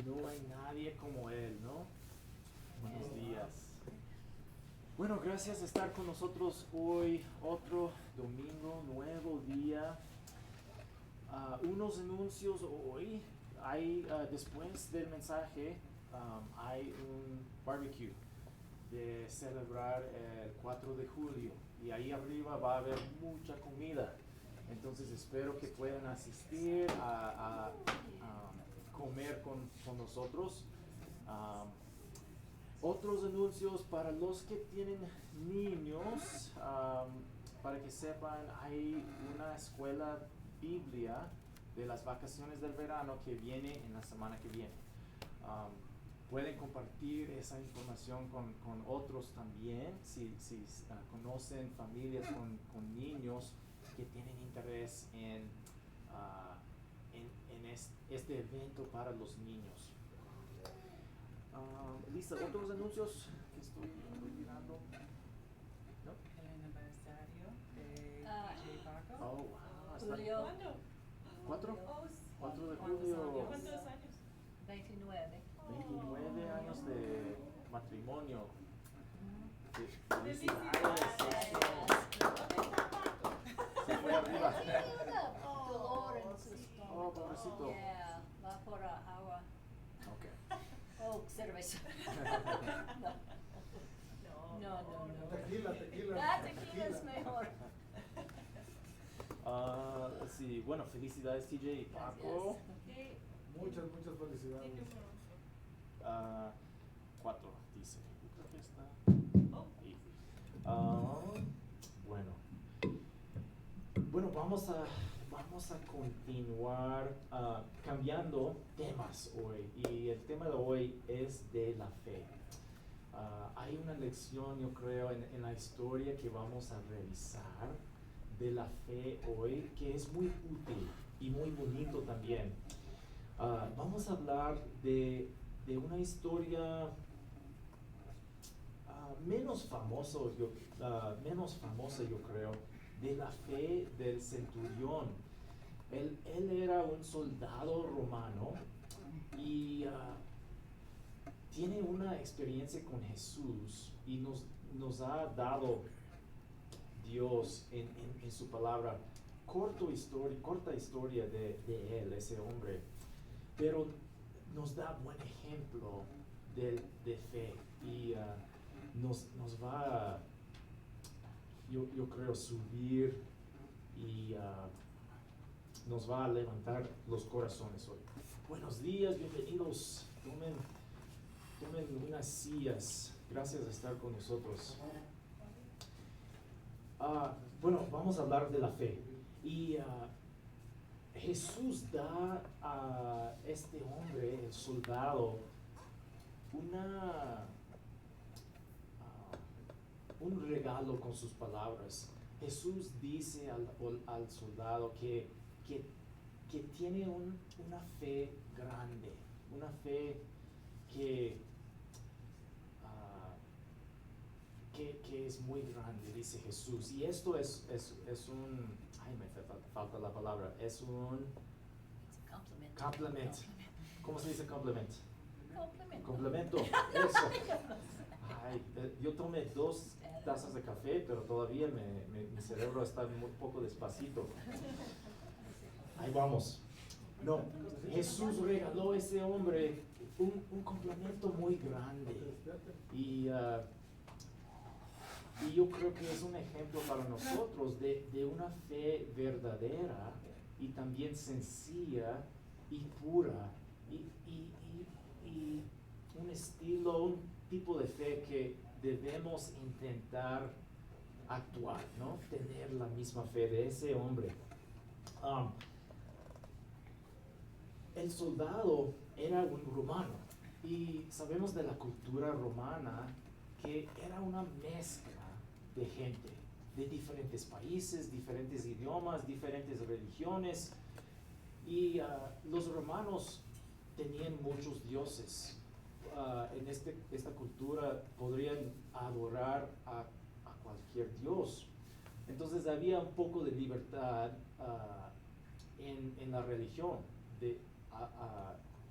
No hay nadie como Él, ¿no? Buenos días. Bueno, gracias por estar con nosotros hoy, otro domingo, nuevo día. Unos anuncios hoy. Después del mensaje, hay un barbecue de celebrar el 4 de julio. Y ahí arriba va a haber mucha comida. Entonces espero que puedan asistir a comer con nosotros. Otros anuncios para los que tienen niños, para que sepan, hay una escuela Biblia de las vacaciones del verano que viene en la semana que viene. Pueden compartir esa información con otros también, si conocen familias con niños que tienen interés en este evento para los niños. Lisa, ¿otros anuncios que estoy olvidando? ¿No? El aniversario de DJ Paco. Oh, wow. Julio. ¿Cuándo? ¿Cuatro? Oh, sí. 4 de ¿Cuántos julio. años? ¿Cuántos años? 29. 29 años de matrimonio. ¡Felicidades! Se fue arriba. Dolor en su estómago. Oh, pobrecito. Yeah, va por agua. Ok. Oh, cerveza. No. Tequila. Tequila es mejor. Sí, bueno, felicidades TJ y Paco. Gracias. Muchas felicidades. 4, dice. Creo que está ahí. Bueno, vamos a continuar cambiando temas hoy. Y el tema de hoy es de la fe. Hay una lección, yo creo, en la historia que vamos a revisar de la fe hoy, que es muy útil y muy bonito también. Vamos a hablar de una historia menos famosa, yo creo, de la fe del centurión. Él era un soldado romano y tiene una experiencia con Jesús y nos ha dado Dios en su palabra corta historia de él, ese hombre, pero nos da buen ejemplo de fe y nos va a, yo creo, subir y nos va a levantar los corazones hoy. Buenos días, bienvenidos. Tomen unas sillas. Gracias por estar con nosotros. Bueno, vamos a hablar de la fe. Y Jesús da a este hombre, el soldado, un regalo con sus palabras. Jesús dice al soldado que tiene una fe grande, una fe que es muy grande, dice Jesús. Y esto es un, me falta la palabra, es un complemento. ¿Cómo se dice complemento? Complemento, eso. Yo tomé 2 tazas de café, pero todavía mi cerebro está un poco despacito. Ahí vamos. No, Jesús regaló a ese hombre un complemento muy grande. Y yo creo que es un ejemplo para nosotros de una fe verdadera y también sencilla y pura y un tipo de fe que debemos intentar actuar, ¿no? Tener la misma fe de ese hombre. El soldado era un romano y sabemos de la cultura romana que era una mezcla de gente de diferentes países, diferentes idiomas, diferentes religiones y los romanos tenían muchos dioses. En esta cultura podrían adorar a cualquier dios. Entonces había un poco de libertad en la religión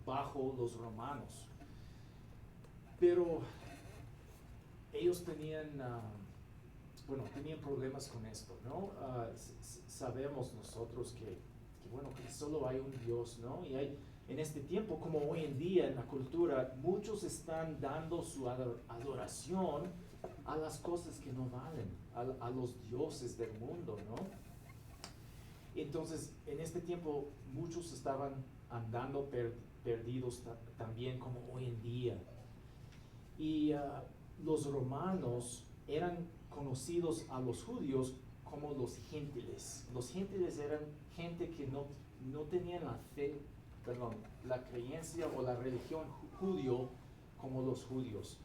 bajo los romanos. Pero ellos tenían problemas con esto, ¿no? Sabemos nosotros que solo hay un Dios, ¿no? Y hay, en este tiempo, como hoy en día en la cultura, muchos están dando su adoración a las cosas que no valen, a los dioses del mundo, ¿no? Entonces, en este tiempo, muchos estaban andando perdidos también como hoy en día. Y los romanos eran conocidos a los judíos como los gentiles. Los gentiles eran gente que no tenían la creencia o la religión judío como los judíos.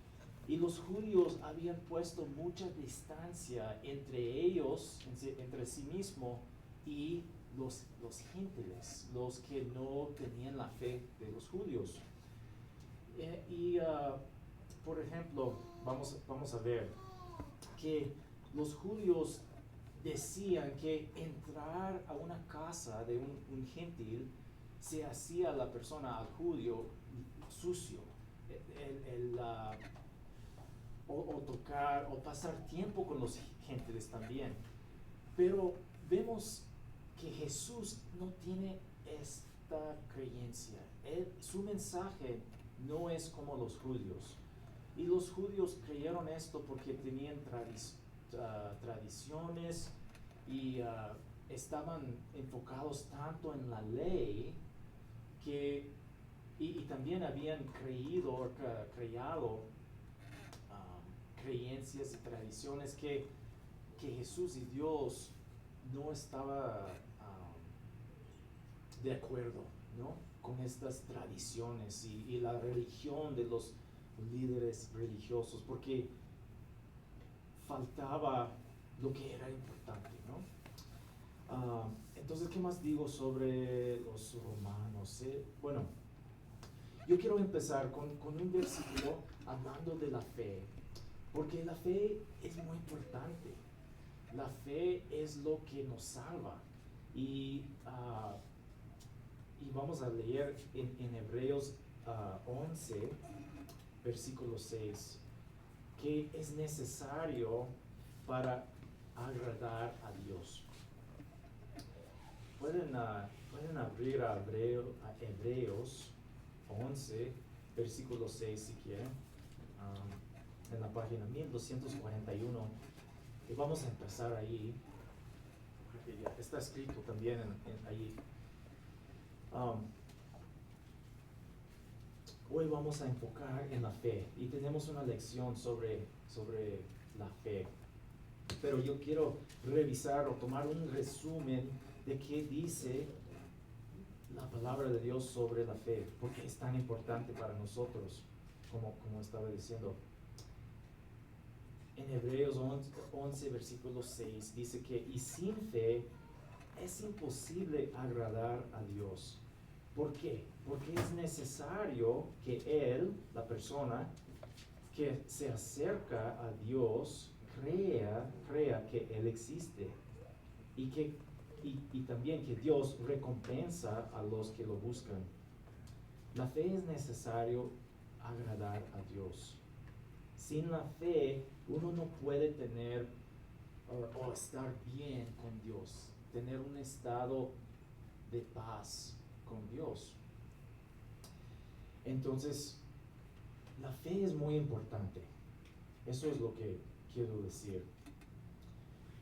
Y los judíos habían puesto mucha distancia entre ellos, entre sí mismos y los gentiles, los que no tenían la fe de los judíos. Por ejemplo, vamos a ver que los judíos decían que entrar a una casa de un gentil se hacía la persona, al judío, sucio. O tocar o pasar tiempo con los gentiles también. Pero vemos que Jesús no tiene esta creencia. Su mensaje no es como los judíos. Y los judíos creyeron esto porque tenían tradiciones y estaban enfocados tanto en la ley que, y también habían creado creencias y tradiciones que Jesús y Dios no estaba de acuerdo, ¿no? Con estas tradiciones y la religión de los líderes religiosos, porque faltaba lo que era importante, ¿no? Entonces, ¿qué más digo sobre los romanos? Bueno, yo quiero empezar con un versículo hablando de la fe, porque la fe es muy importante. La fe es lo que nos salva. Y vamos a leer en Hebreos 11, versículo 6, que es necesario para agradar a Dios. Pueden abrir a Hebreos 11, versículo 6 si quieren, en la página 1241. Y vamos a empezar ahí, porque ya está escrito también ahí. Hoy vamos a enfocar en la fe y tenemos una lección sobre la fe. Pero yo quiero revisar o tomar un resumen de qué dice la palabra de Dios sobre la fe, porque es tan importante para nosotros, como estaba diciendo. En Hebreos 11, versículo 6, dice que y sin fe es imposible agradar a Dios. ¿Por qué? Porque es necesario que Él, la persona que se acerca a Dios, crea que Él existe y también que Dios recompensa a los que lo buscan. La fe es necesario agradar a Dios. Sin la fe, uno no puede tener o estar bien con Dios, tener un estado de paz con Dios. Entonces, la fe es muy importante. Eso es lo que quiero decir.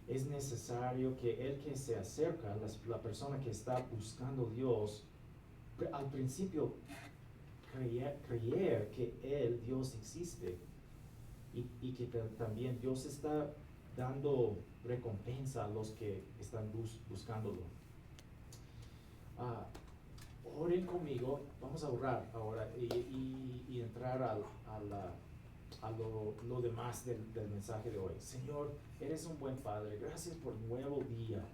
Es necesario que el que se acerca, la persona que está buscando a Dios, al principio creer que Dios existe y que también Dios está dando recompensa a los que están buscándolo. Oren conmigo, vamos a orar ahora y entrar a lo demás del mensaje de hoy. Señor, eres un buen Padre, gracias por un nuevo día,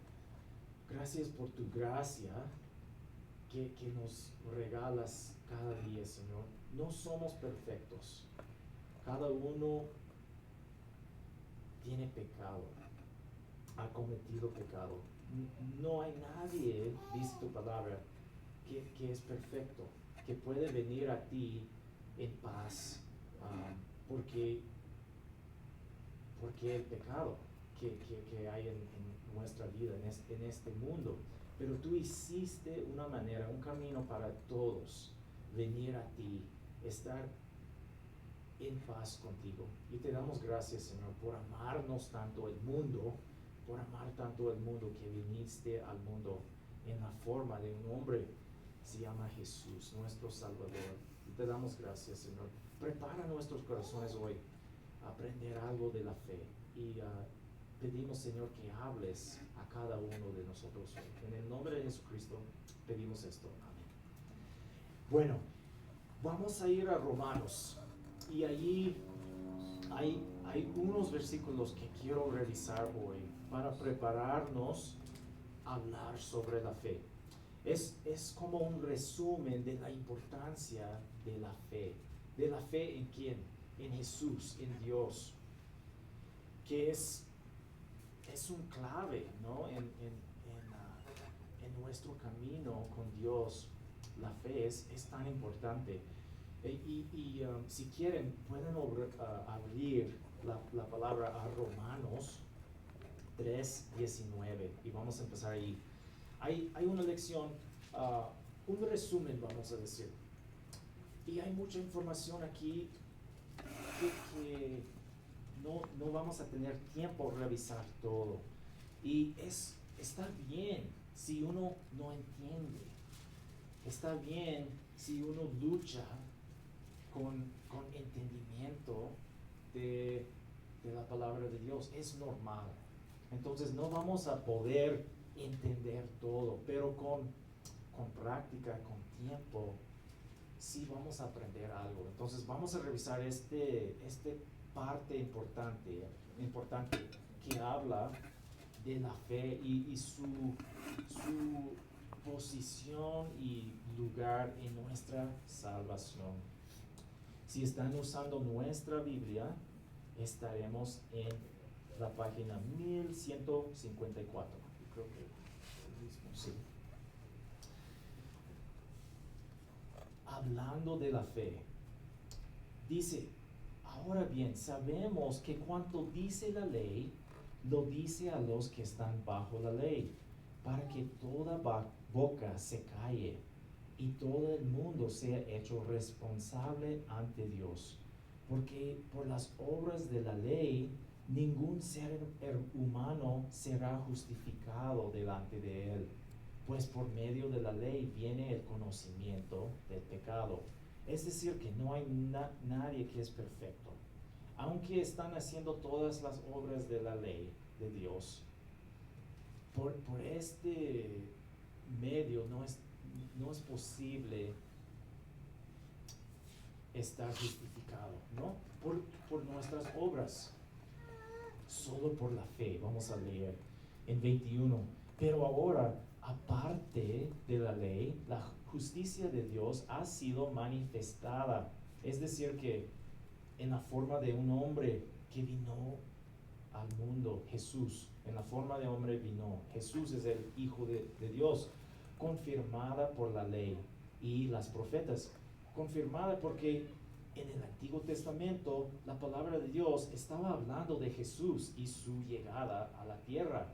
gracias por tu gracia que nos regalas cada día, Señor. No somos perfectos, cada uno tiene pecado, ha cometido pecado. No hay nadie, dice tu palabra, que es perfecto, que puede venir a ti en paz, porque el pecado que hay en nuestra vida, en este mundo. Pero tú hiciste una manera, un camino para todos venir a ti, estar en paz contigo. Y te damos gracias, Señor, por amarnos tanto el mundo, por amar tanto el mundo, que viniste al mundo en la forma de un hombre. Se llama Jesús, nuestro Salvador. Y te damos gracias, Señor. Prepara nuestros corazones hoy a aprender algo de la fe. Y pedimos, Señor, que hables a cada uno de nosotros hoy. En el nombre de Jesucristo pedimos esto. Amén. Bueno, vamos a ir a Romanos. Y allí hay unos versículos que quiero revisar hoy para prepararnos a hablar sobre la fe. Es como un resumen de la importancia de la fe. ¿De la fe en quién? En Jesús, en Dios. Que es un clave, ¿no? En nuestro camino con Dios. La fe es tan importante. Si quieren, pueden abrir la palabra a Romanos 3:19 y vamos a empezar ahí. Hay una lección, un resumen, vamos a decir. Y hay mucha información aquí que no vamos a tener tiempo de revisar todo. Y está bien si uno no entiende. Está bien si uno lucha con entendimiento de la palabra de Dios. Es normal. Entonces no vamos a poder entender todo, pero con práctica, con tiempo, sí vamos a aprender algo. Entonces vamos a revisar este parte importante que habla de la fe y su posición y lugar en nuestra salvación. Si están usando nuestra Biblia, estaremos en la página 1154. Creo que el mismo, sí. Hablando de la fe, dice: ahora bien, sabemos que cuanto dice la ley, lo dice a los que están bajo la ley, para que toda boca se calle y todo el mundo sea hecho responsable ante Dios. Porque por las obras de la ley, ningún ser humano será justificado delante de él, pues por medio de la ley viene el conocimiento del pecado. Es decir, que no hay nadie que es perfecto. Aunque están haciendo todas las obras de la ley de Dios, por este medio no es posible estar justificado, ¿no? Por nuestras obras, solo por la fe. Vamos a leer en 21. Pero ahora, aparte de la ley, la justicia de Dios ha sido manifestada. Es decir, que en la forma de un hombre que vino al mundo, Jesús, en la forma de hombre vino. Jesús es el Hijo de Dios, confirmada por la ley y las profetas. Confirmada porque en el Antiguo Testamento la palabra de Dios estaba hablando de Jesús y su llegada a la tierra.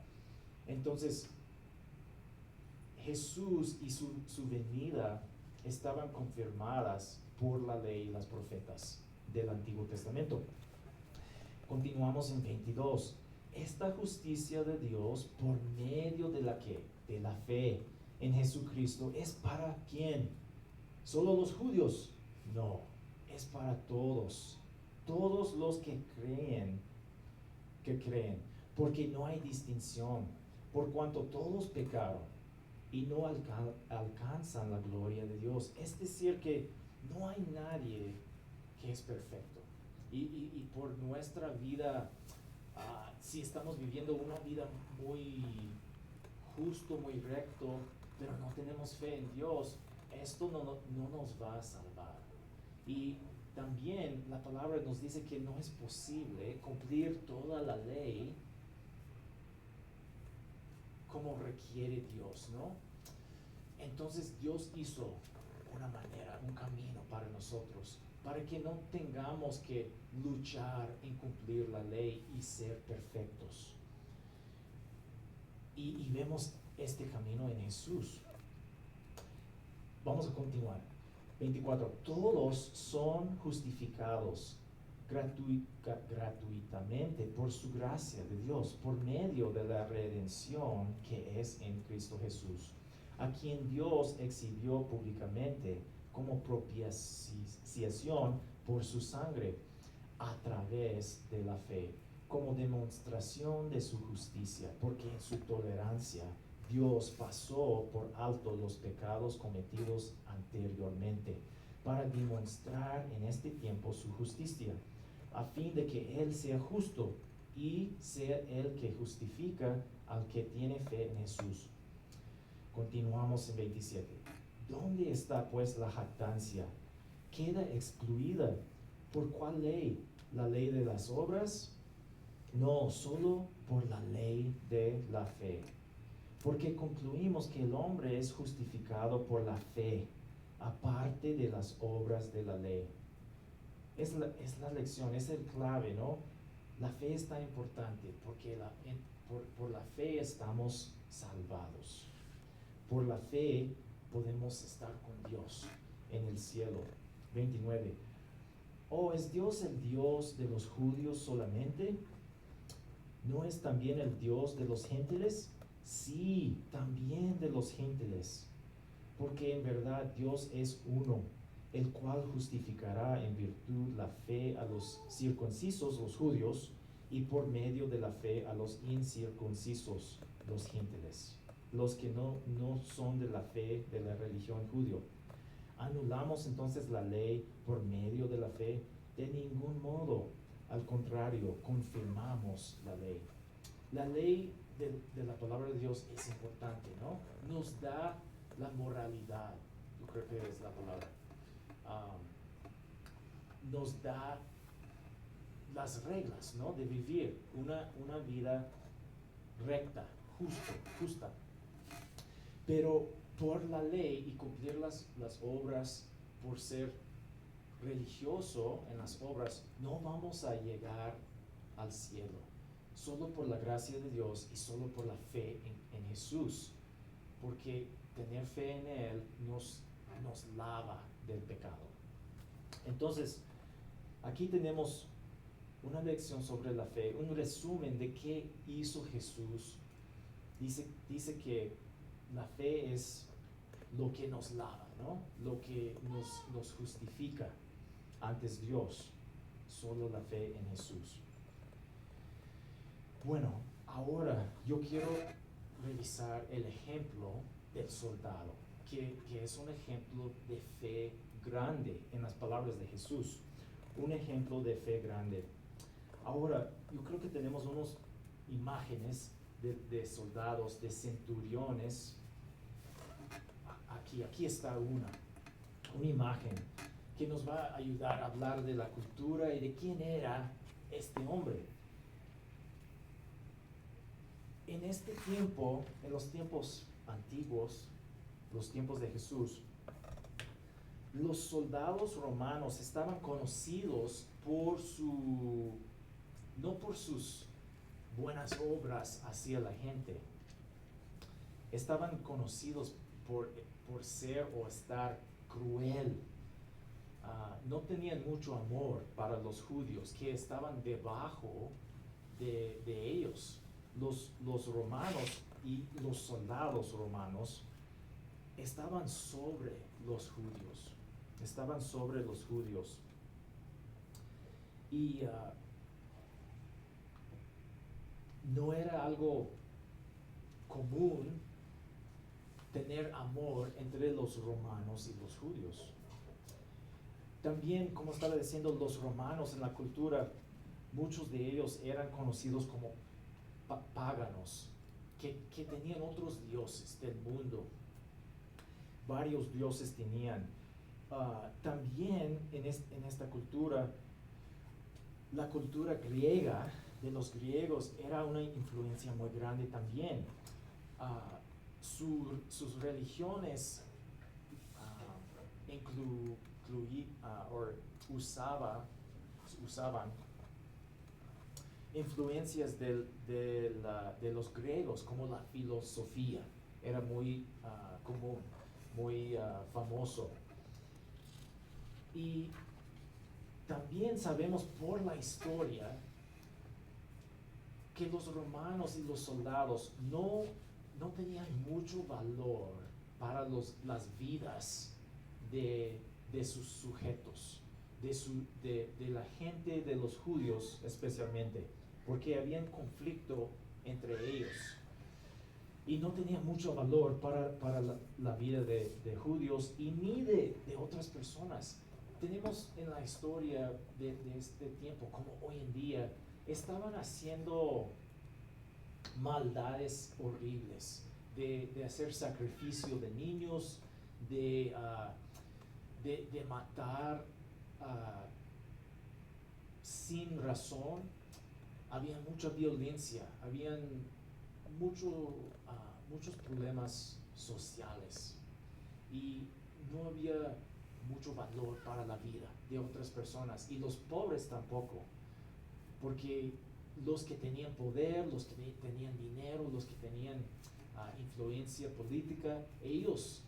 Entonces, Jesús y su venida estaban confirmadas por la ley y las profetas del Antiguo Testamento. Continuamos en 22. Esta justicia de Dios por medio de la que, de la fe en Jesucristo, ¿es para quién? ¿Solo los judíos? No, es para todos los que creen, porque no hay distinción, por cuanto todos pecaron y no alcanzan la gloria de Dios. Es decir, que no hay nadie que es perfecto. Y por nuestra vida, si estamos viviendo una vida muy justo, muy recto, pero no tenemos fe en Dios, esto no nos va a salvar. Y también la palabra nos dice que no es posible cumplir toda la ley como requiere Dios, ¿no? Entonces Dios hizo una manera, un camino para nosotros, para que no tengamos que luchar en cumplir la ley y ser perfectos. Y vemos este camino en Jesús. Vamos a continuar. 24. Todos son justificados gratuitamente por su gracia de Dios, por medio de la redención que es en Cristo Jesús, a quien Dios exhibió públicamente como propiciación por su sangre, a través de la fe, como demostración de su justicia, porque en su tolerancia Dios pasó por alto los pecados cometidos anteriormente, para demostrar en este tiempo su justicia, a fin de que Él sea justo y sea el que justifica al que tiene fe en Jesús. Continuamos en 27. ¿Dónde está pues la jactancia? ¿Queda excluida? ¿Por cuál ley? ¿La ley de las obras? No, solo por la ley de la fe. Porque concluimos que el hombre es justificado por la fe, aparte de las obras de la ley. Es la lección, es el clave, ¿no? La fe es tan importante porque por la fe estamos salvados. Por la fe podemos estar con Dios en el cielo. 29. ¿O es Dios el Dios de los judíos solamente? ¿No es también el Dios de los gentiles? Sí, también de los gentiles. Porque en verdad Dios es uno, el cual justificará en virtud la fe a los circuncisos, los judíos, y por medio de la fe a los incircuncisos, los gentiles, los que no son de la fe de la religión judío. ¿Anulamos entonces la ley por medio de la fe? De ningún modo. Al contrario, confirmamos la ley. La ley de la palabra de Dios es importante, ¿no? Nos da la moralidad, yo creo que es la palabra. Nos da las reglas, ¿no? De vivir una vida recta, justa. Pero por la ley y cumplir las obras, por ser religioso en las obras, no vamos a llegar al cielo. Solo por la gracia de Dios y solo por la fe en Jesús. Porque tener fe en Él nos lava del pecado. Entonces, aquí tenemos una lección sobre la fe, un resumen de qué hizo Jesús. Dice que la fe es lo que nos lava, ¿no? Lo que nos justifica antes Dios. Solo la fe en Jesús. Bueno, ahora yo quiero revisar el ejemplo del soldado, que es un ejemplo de fe grande en las palabras de Jesús. Un ejemplo de fe grande. Ahora, yo creo que tenemos unas imágenes de soldados, de centuriones. Aquí está una imagen que nos va a ayudar a hablar de la cultura y de quién era este hombre. En este tiempo, en los tiempos antiguos, los tiempos de Jesús, los soldados romanos estaban conocidos no por sus buenas obras hacia la gente. Estaban conocidos por ser o estar cruel. No tenían mucho amor para los judíos que estaban debajo de ellos. Los romanos y los soldados romanos estaban sobre los judíos. Y no era algo común tener amor entre los romanos y los judíos. También, como estaba diciendo, los romanos en la cultura, muchos de ellos eran conocidos como paganos, que tenían otros dioses del mundo. Varios dioses tenían. También en esta cultura, la cultura griega, de los griegos, era una influencia muy grande también. Sus religiones usaban influencias de los griegos, como la filosofía. Era muy común, muy famoso. Y también sabemos por la historia que los romanos y los soldados no tenían mucho valor para las vidas de sus sujetos, de la gente, de los judíos especialmente, porque había un conflicto entre ellos. Y no tenía mucho valor para la vida de judíos y ni de otras personas. Tenemos en la historia de este tiempo, como hoy en día, estaban haciendo maldades horribles, de hacer sacrificio de niños, de matar sin razón. Había mucha violencia, habían muchos problemas sociales y no había mucho valor para la vida de otras personas, y los pobres tampoco, porque los que tenían poder, los que tenían dinero, los que tenían influencia política, ellos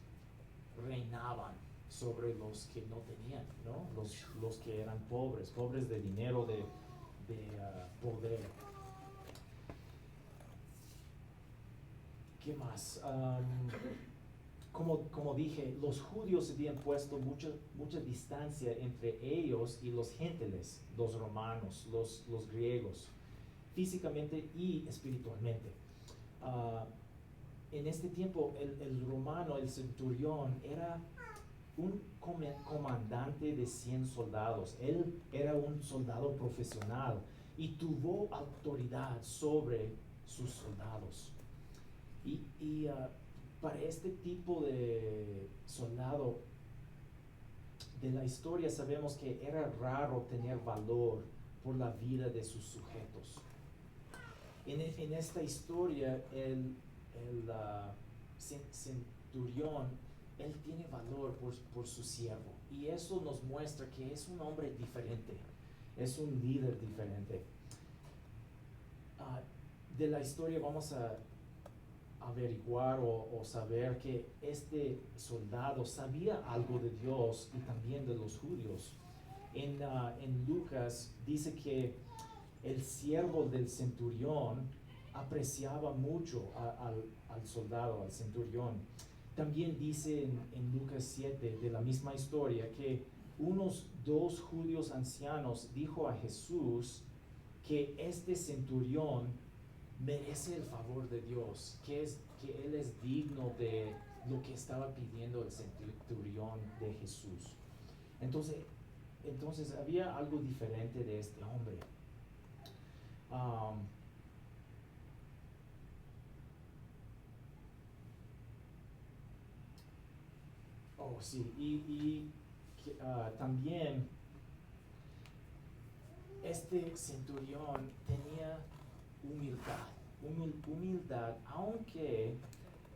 reinaban sobre los que no tenían, ¿no? Los que eran pobres de dinero, de poder. ¿Qué más? Como dije, los judíos habían puesto mucha distancia entre ellos y los gentiles, los romanos, los griegos, físicamente y espiritualmente. En este tiempo, el romano, el centurión, era un comandante de 100 soldados. Él era un soldado profesional y tuvo autoridad sobre sus soldados. Y para este tipo de soldado de la historia sabemos que era raro tener valor por la vida de sus sujetos. En esta historia, el centurión, él tiene valor por su siervo, y eso nos muestra que es un hombre diferente, es un líder diferente. De la historia vamos a averiguar o saber que este soldado sabía algo de Dios y también de los judíos. En Lucas dice que el siervo del centurión apreciaba mucho al soldado, al centurión. También dice en Lucas 7 de la misma historia que unos 2 judíos ancianos dijo a Jesús que este centurión merece el favor de Dios, que él es digno de lo que estaba pidiendo el centurión de Jesús. Entonces había algo diferente de este hombre. Sí, y también este centurión tenía humildad, aunque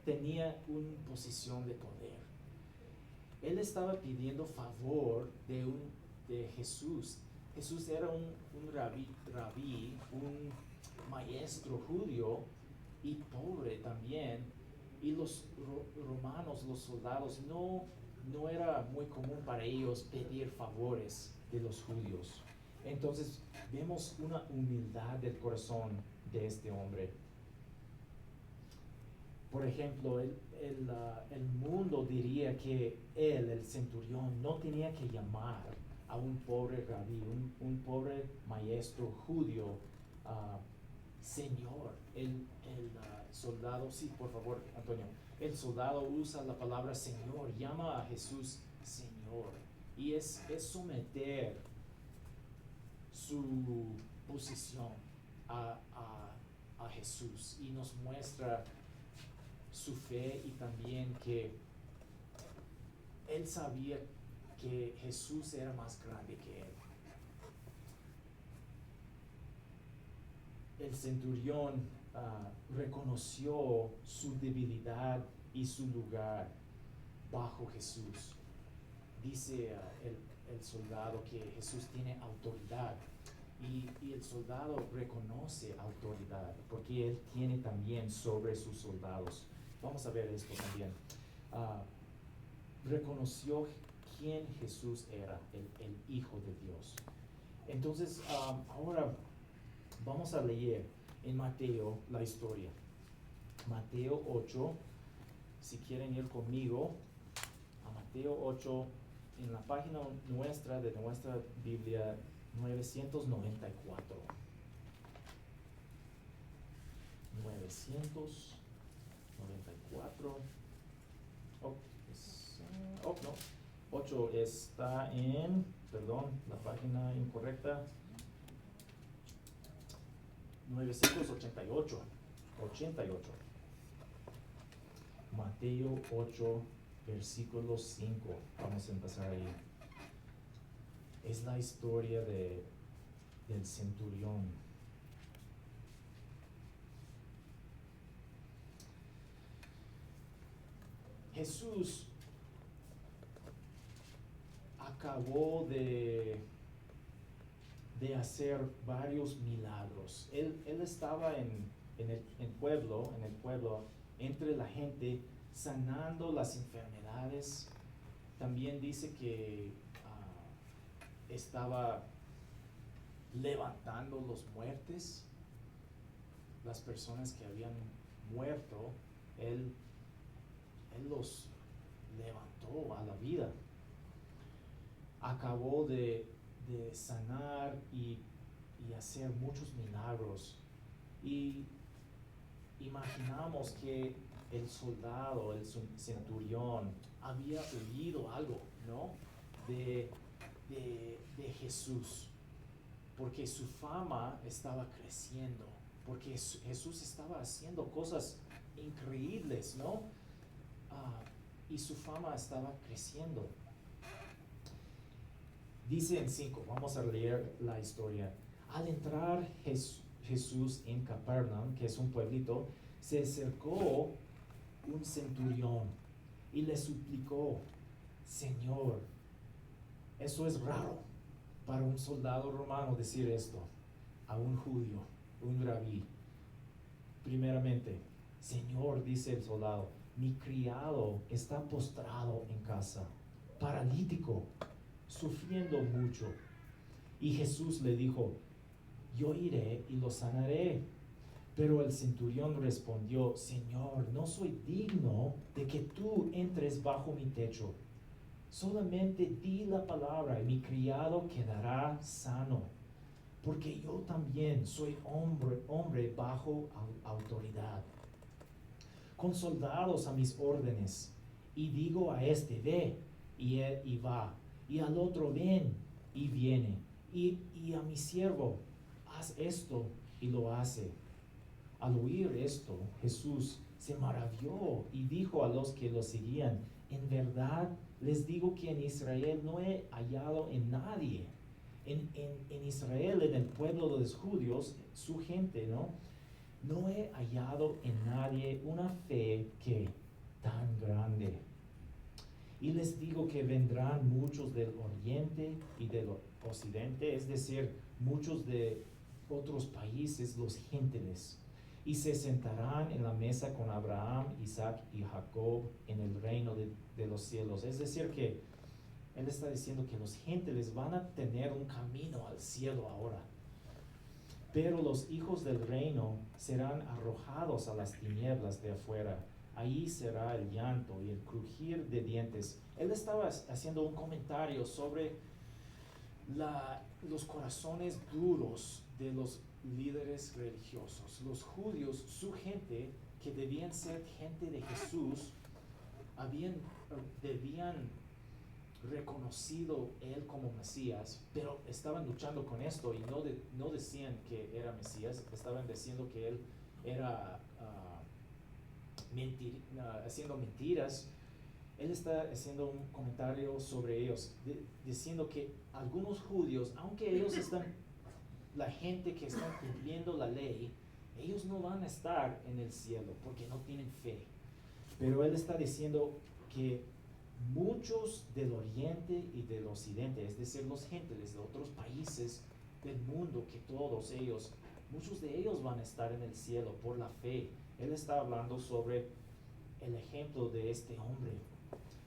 tenía una posición de poder. Él estaba pidiendo favor de Jesús. Jesús era un rabí, un maestro judío y pobre también. Y los romanos, los soldados, no era muy común para ellos pedir favores de los judíos. Entonces vemos una humildad del corazón de este hombre. Por ejemplo, el mundo diría que él, el centurión, no tenía que llamar a un pobre rabí, un pobre maestro judío, Señor. El soldado, sí, por favor, Antonio. El soldado usa la palabra Señor, llama a Jesús Señor. Y es someter su posición a Jesús, y nos muestra su fe, y también que él sabía que Jesús era más grande que él. El centurión reconoció su debilidad y su lugar bajo Jesús. dice el soldado que Jesús tiene autoridad. Y el soldado reconoce autoridad porque él tiene también sobre sus soldados. Vamos a ver esto también. Reconoció quién Jesús era, el Hijo de Dios. Entonces, ahora vamos a leer en Mateo la historia. Mateo 8, si quieren ir conmigo a Mateo 8, en la página nuestra de nuestra Biblia 994. 994. No. 8 está en, perdón, la página incorrecta. 988. 88. Mateo 8, versículo 5. Vamos a empezar ahí. Es la historia del centurión. Jesús acabó de hacer varios milagros. Él estaba en el pueblo, entre la gente, sanando las enfermedades. También dice que estaba levantando los muertos, las personas que habían muerto, él los levantó a la vida. Acabó de sanar y hacer muchos milagros. Y imaginamos que el soldado, el centurión, había oído algo, ¿no? De Jesús, porque su fama estaba creciendo, porque Jesús estaba haciendo cosas increíbles, ¿no? Y su fama estaba creciendo. Dice en 5, vamos a leer la historia. Al entrar Jesús en Capernaum, que es un pueblito, se acercó un centurión y le suplicó: Señor, eso es raro para un soldado romano decir esto a un judío, un rabí. Primeramente, Señor, dice el soldado, mi criado está postrado en casa, paralítico, sufriendo mucho. Y Jesús le dijo: yo iré y lo sanaré. Pero el centurión respondió: Señor, no soy digno de que tú entres bajo mi techo. Solamente di la palabra y mi criado quedará sano, porque yo también soy hombre bajo autoridad, con soldados a mis órdenes. Y digo a este: ve, y él va, y al otro: ven, y viene, y a mi siervo: haz esto, y lo hace. Al oír esto, Jesús se maravilló y dijo a los que lo seguían: en verdad les digo que en Israel no he hallado en nadie, en Israel, en el pueblo de los judíos, su gente, no he hallado en nadie una fe que tan grande. Y les digo que vendrán muchos del oriente y del occidente, es decir, muchos de otros países, los gentiles, y se sentarán en la mesa con Abraham, Isaac y Jacob en el reino de los cielos. Es decir, que él está diciendo que los gentiles van a tener un camino al cielo ahora. Pero los hijos del reino serán arrojados a las tinieblas de afuera. Ahí será el llanto y el crujir de dientes. Él estaba haciendo un comentario sobre los corazones duros de los líderes religiosos. Los judíos, su gente, que debían ser gente de Jesús, debían reconocido él como Mesías, pero estaban luchando con esto y no decían que era Mesías, estaban diciendo que él era haciendo mentiras. Él está haciendo un comentario sobre ellos, diciendo que algunos judíos, aunque ellos están, la gente que están cumpliendo la ley, ellos no van a estar en el cielo porque no tienen fe. Pero él está diciendo que muchos del oriente y del occidente, es decir, los gentiles de otros países del mundo, que todos ellos, muchos de ellos van a estar en el cielo por la fe. Él está hablando sobre el ejemplo de este hombre,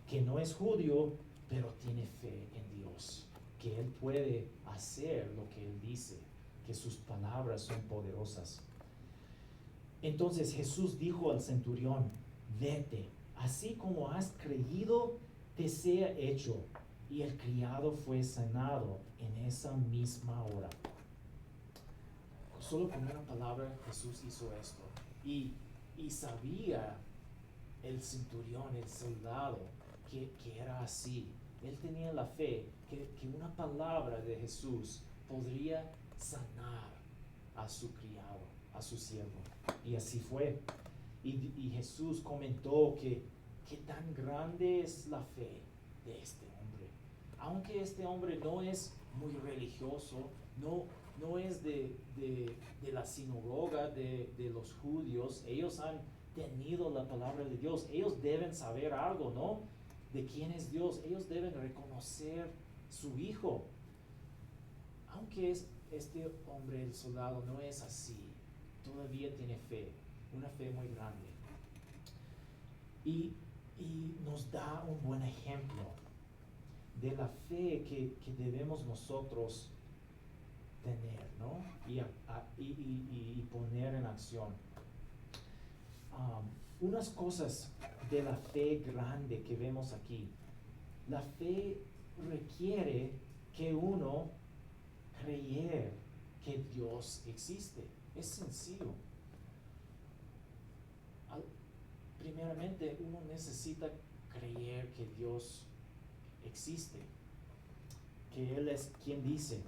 que no es judío, pero tiene fe en Dios, que él puede hacer lo que él dice, que sus palabras son poderosas. Entonces Jesús dijo al centurión: vete, así como has creído, te sea hecho. Y el criado fue sanado en esa misma hora. Solo con una palabra Jesús hizo esto. Y sabía el centurión, el soldado, que era así. Él tenía la fe que una palabra de Jesús podría sanar a su criado, a su siervo. Y así fue. Y Jesús comentó que tan grande es la fe de este hombre. Aunque este hombre no es muy religioso, no es de la sinagoga de los judíos, ellos han tenido la palabra de Dios, ellos deben saber algo, ¿no? De quién es Dios, ellos deben reconocer su hijo. Aunque este hombre, el soldado, no es así, todavía tiene fe, una fe muy grande. Y nos da un buen ejemplo de la fe que debemos nosotros tener, ¿no? Y poner en acción. Unas cosas de la fe grande que vemos aquí. La fe requiere que uno creyera que Dios existe. Es sencillo. Primeramente, uno necesita creer que Dios existe, que Él es quien dice.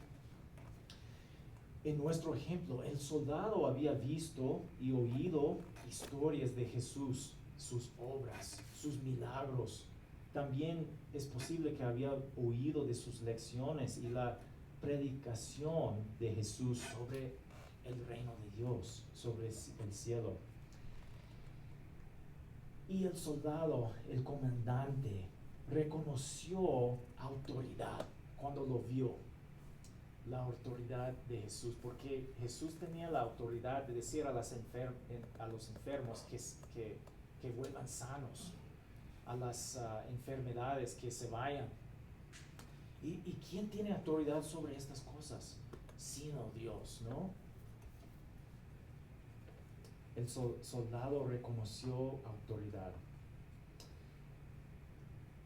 En nuestro ejemplo, el soldado había visto y oído historias de Jesús, sus obras, sus milagros. También es posible que había oído de sus lecciones y la predicación de Jesús sobre el reino de Dios, sobre el cielo. Y el soldado, el comandante, reconoció autoridad cuando lo vio, la autoridad de Jesús, porque Jesús tenía la autoridad de decir a los enfermos que vuelvan sanos, a las enfermedades que se vayan. ¿Y quién tiene autoridad sobre estas cosas? Sino Dios, ¿no? El soldado reconoció autoridad.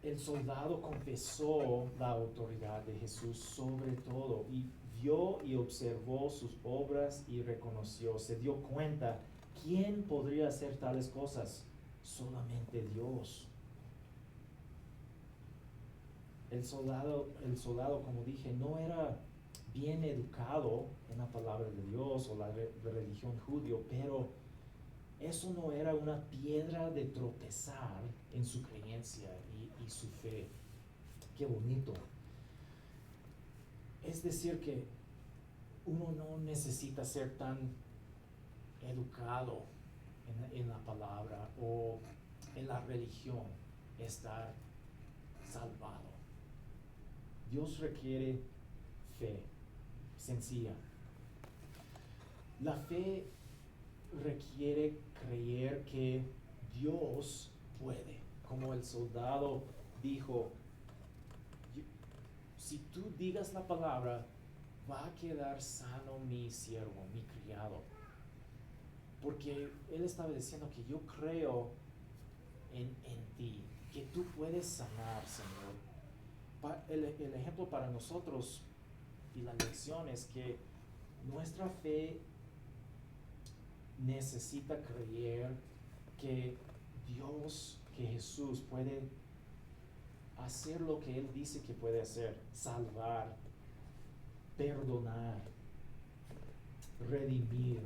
El soldado confesó la autoridad de Jesús sobre todo y vio y observó sus obras y reconoció, se dio cuenta, ¿quién podría hacer tales cosas? Solamente Dios. El soldado, como dije, no era bien educado en la palabra de Dios o la religión judía, pero eso no era una piedra de tropezar en su creencia y su fe. Qué bonito. Es decir que uno no necesita ser tan educado en la palabra o en la religión, estar salvado. Dios requiere fe sencilla. La fe requiere creer que Dios puede. Como el soldado dijo, si tú digas la palabra, va a quedar sano mi siervo, mi criado. Porque él estaba diciendo que yo creo en ti, que tú puedes sanar, Señor. El ejemplo para nosotros y la lección es que nuestra fe necesita creer que Dios, que Jesús puede hacer lo que Él dice que puede hacer: salvar, perdonar, redimir,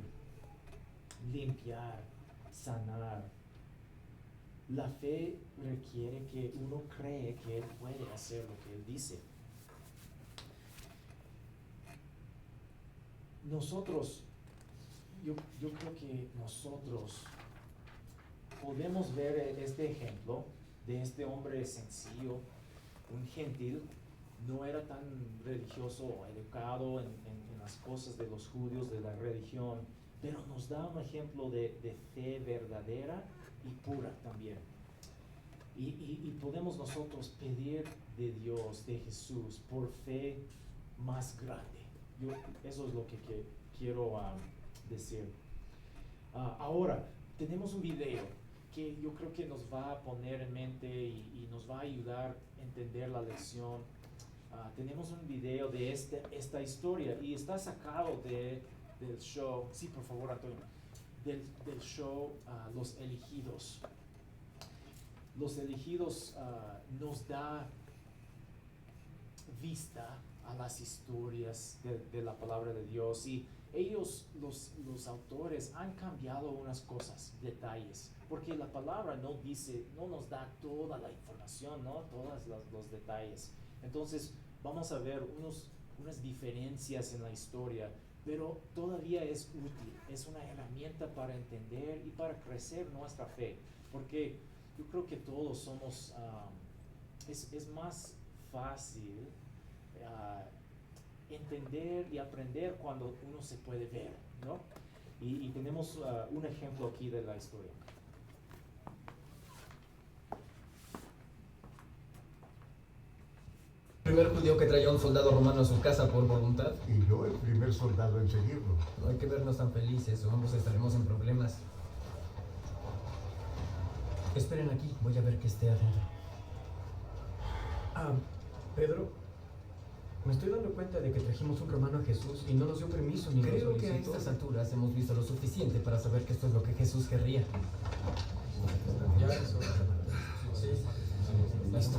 limpiar, sanar. La fe requiere que uno cree que Él puede hacer lo que Él dice. Nosotros, yo creo que nosotros podemos ver este ejemplo de este hombre sencillo, un gentil, no era tan religioso o educado en las cosas de los judíos, de la religión, pero nos da un ejemplo de fe verdadera y pura también. Y podemos nosotros pedir de Dios, de Jesús, por fe más grande. Eso es lo que quiero decir. Ahora, tenemos un video que yo creo que nos va a poner en mente y nos va a ayudar a entender la lección. Tenemos un video de esta historia y está sacado del show, sí, por favor, Antonio, del show Los Elegidos. Los Elegidos nos da vista a las historias de la palabra de Dios, y ellos, los autores, han cambiado unas cosas, detalles, porque la palabra no nos da toda la información, ¿no? Todos los detalles. Entonces vamos a ver unas diferencias en la historia, pero todavía es útil, es una herramienta para entender y para crecer nuestra fe, porque yo creo que todos somos, es más fácil entender y aprender cuando uno se puede ver, ¿no? Y tenemos un ejemplo aquí de la historia. El primer judío que traía a un soldado romano a su casa por voluntad. Y yo el primer soldado en seguirlo. No hay que vernos tan felices o ambos estaremos en problemas. Esperen aquí, voy a ver que esté adentro. Pedro, me estoy dando cuenta de que trajimos un romano a Jesús y no nos dio permiso ni Creo nos que a solicitó. estas alturas hemos visto lo suficiente para saber que esto es lo que Jesús querría. Ya eso. Sí. Listo.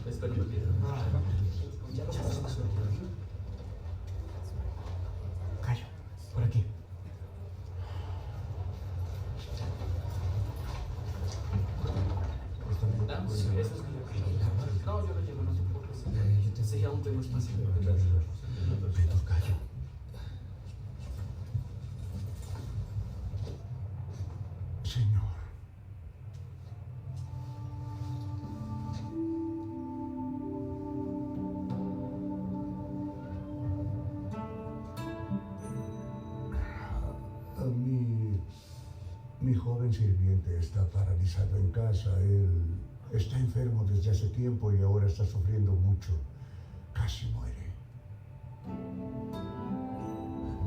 Esperen. Ya lo pasamos. Cayo, por aquí. Sí, eso es mi opinión. No, yo lo llevo, no te preocupes. Sí, aún tengo espacio. Pero callo. Señor. Mi joven sirviente está paralizado en casa. Él está enfermo desde hace tiempo y ahora está sufriendo mucho. Casi muere.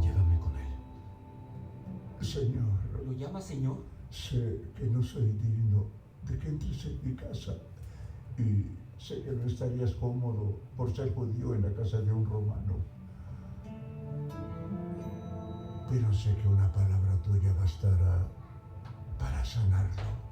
Llévame con él. Señor, ¿Lo llama señor? sé que no soy digno de que entres en mi casa y sé que no estarías cómodo por ser judío en la casa de un romano. Pero sé que una palabra tuya bastará para sanarlo.